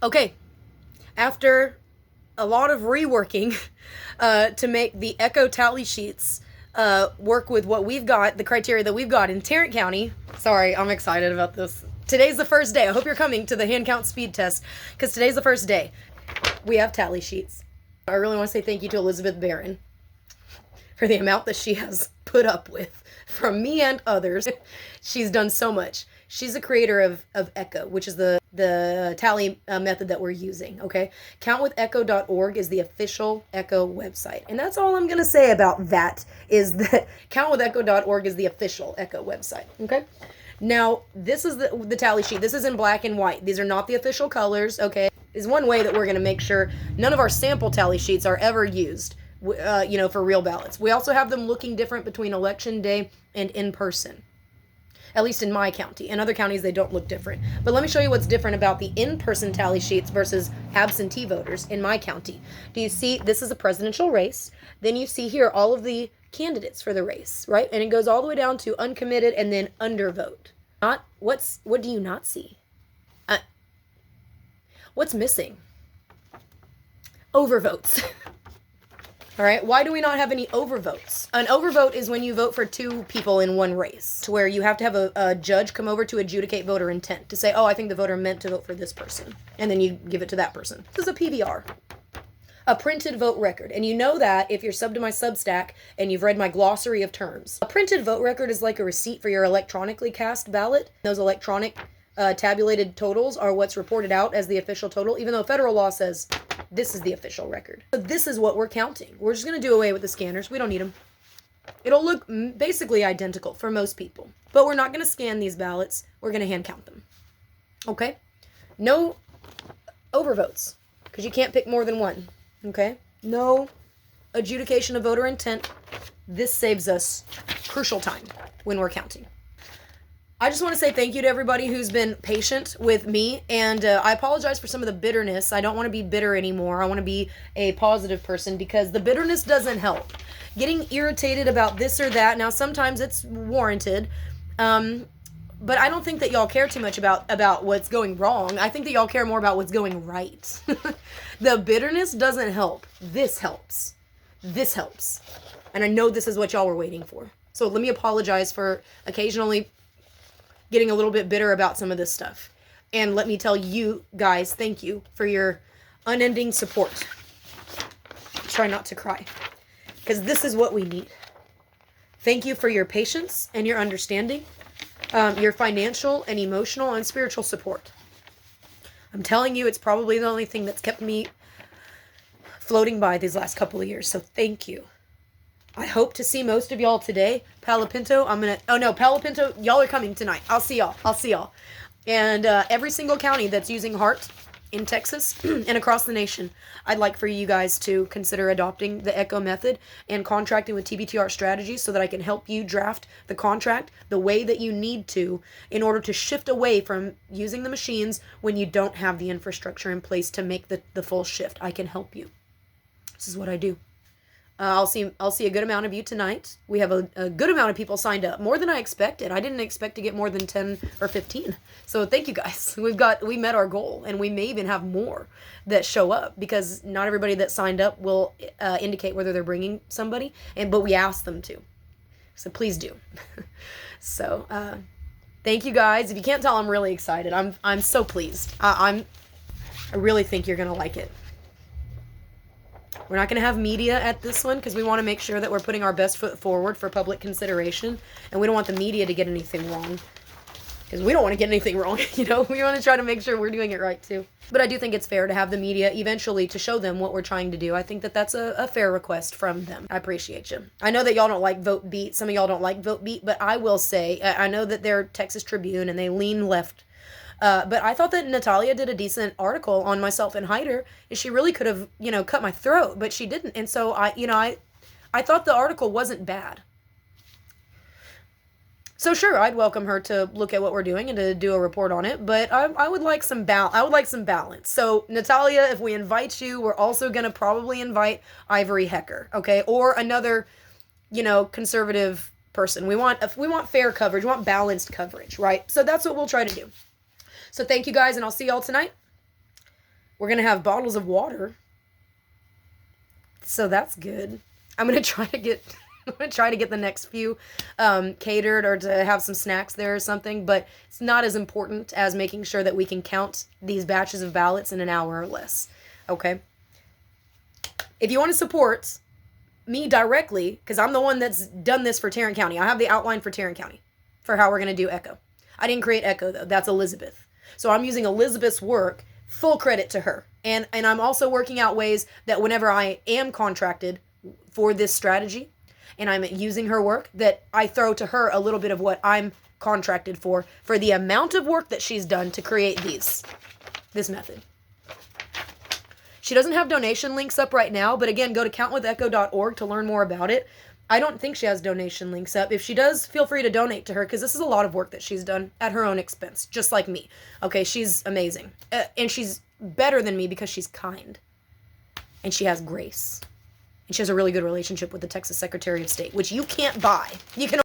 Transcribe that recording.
Okay, after a lot of reworking to make the Echo tally sheets work with what we've got, the criteria that we've got in Tarrant County. Sorry, I'm excited about this. Today's the first day. I hope you're coming to the hand count speed test, because today's the first day. We have tally sheets. I really want to say thank you to Elizabeth Barron for the amount that she has put up with from me and others. She's done so much. She's the creator of Echo, which is the tally method that we're using, okay? Countwithecho.org is the official Echo website. And that's all I'm going to say about that, is that countwithecho.org is the official Echo website, okay? Now, this is the tally sheet. This is in black and white. These are not the official colors, okay? Is one way that we're going to make sure none of our sample tally sheets are ever used, for real ballots. We also have them looking different between election day and in person. At least in my county. In other counties, they don't look different. But let me show you what's different about the in-person tally sheets versus absentee voters in my county. Do you see, this is a presidential race. Then you see here all of the candidates for the race, right? And it goes all the way down to uncommitted and then undervote. What do you not see? What's missing? Overvotes. All right, why do we not have any overvotes? An overvote is when you vote for two people in one race, to where you have to have a judge come over to adjudicate voter intent, to say, oh, I think the voter meant to vote for this person, and then you give it to that person. This is a PVR, a printed vote record, and you know that if you're subbed to my Substack and you've read my glossary of terms. A printed vote record is like a receipt for your electronically cast ballot. Those electronic tabulated totals are what's reported out as the official total, even though federal law says this is the official record. So this is what we're counting. We're just going to do away with the scanners. We don't need them. It'll look basically identical for most people. But we're not going to scan these ballots. We're going to hand count them. Okay? No overvotes, because you can't pick more than one. Okay? No adjudication of voter intent. This saves us crucial time when we're counting. I just want to say thank you to everybody who's been patient with me, and I apologize for some of the bitterness. I don't want to be bitter anymore. I want to be a positive person, because the bitterness doesn't help. Getting irritated about this or that, now sometimes it's warranted, but I don't think that y'all care too much about what's going wrong. I think that y'all care more about what's going right. The bitterness doesn't help. This helps. This helps. And I know this is what y'all were waiting for. So let me apologize for occasionally getting a little bit bitter about some of this stuff. And let me tell you guys, thank you for your unending support. Try not to cry, because this is what we need. Thank you for your patience and your understanding, your financial and emotional and spiritual support. I'm telling you, it's probably the only thing that's kept me floating by these last couple of years. So thank you. I hope to see most of y'all today. Palo Pinto, Palo Pinto, y'all are coming tonight. I'll see y'all. And every single county that's using HEART in Texas and across the nation, I'd like for you guys to consider adopting the Echo method and contracting with TBTR Strategies, so that I can help you draft the contract the way that you need to, in order to shift away from using the machines when you don't have the infrastructure in place to make the full shift. I can help you. This is what I do. I'll see a good amount of you tonight. We have a good amount of people signed up, more than I expected. I didn't expect to get more than 10 or 15. So thank you guys. We met our goal, and we may even have more that show up, because not everybody that signed up will indicate whether they're bringing somebody, but we asked them to. So please do. So thank you guys. If you can't tell, I'm really excited. I'm so pleased. I really think you're gonna like it. We're not going to have media at this one, because we want to make sure that we're putting our best foot forward for public consideration. And we don't want the media to get anything wrong, because we don't want to get anything wrong. We want to try to make sure we're doing it right too. But I do think it's fair to have the media eventually to show them what we're trying to do. I think that that's a fair request from them. I appreciate you. I know that y'all don't like Vote Beat. Some of y'all don't like Vote Beat, but I will say, I know that they're Texas Tribune and they lean left. But I thought that Natalia did a decent article on myself and Hyder. She really could have, cut my throat, but she didn't. And so I thought the article wasn't bad. So sure, I'd welcome her to look at what we're doing and to do a report on it. But I would like some balance. So Natalia, if we invite you, we're also gonna probably invite Ivory Hecker, okay, or another, conservative person. We want fair coverage. We want balanced coverage, right? So that's what we'll try to do. So thank you guys, and I'll see y'all tonight. We're going to have bottles of water. So that's good. I'm going to try to get the next few catered, or to have some snacks there or something, but it's not as important as making sure that we can count these batches of ballots in an hour or less. Okay? If you want to support me directly, because I'm the one that's done this for Tarrant County. I have the outline for Tarrant County for how we're going to do Echo. I didn't create Echo, though. That's Elizabeth. So I'm using Elizabeth's work. Full credit to her. And I'm also working out ways that whenever I am contracted for this strategy and I'm using her work, that I throw to her a little bit of what I'm contracted for the amount of work that she's done to create this method. She doesn't have donation links up right now, but again, go to countwithecho.org to learn more about it. I don't think she has donation links up. If she does, feel free to donate to her, because this is a lot of work that she's done at her own expense, just like me. Okay, she's amazing. And she's better than me because she's kind. And she has grace. And she has a really good relationship with the Texas Secretary of State, which you can't buy. You can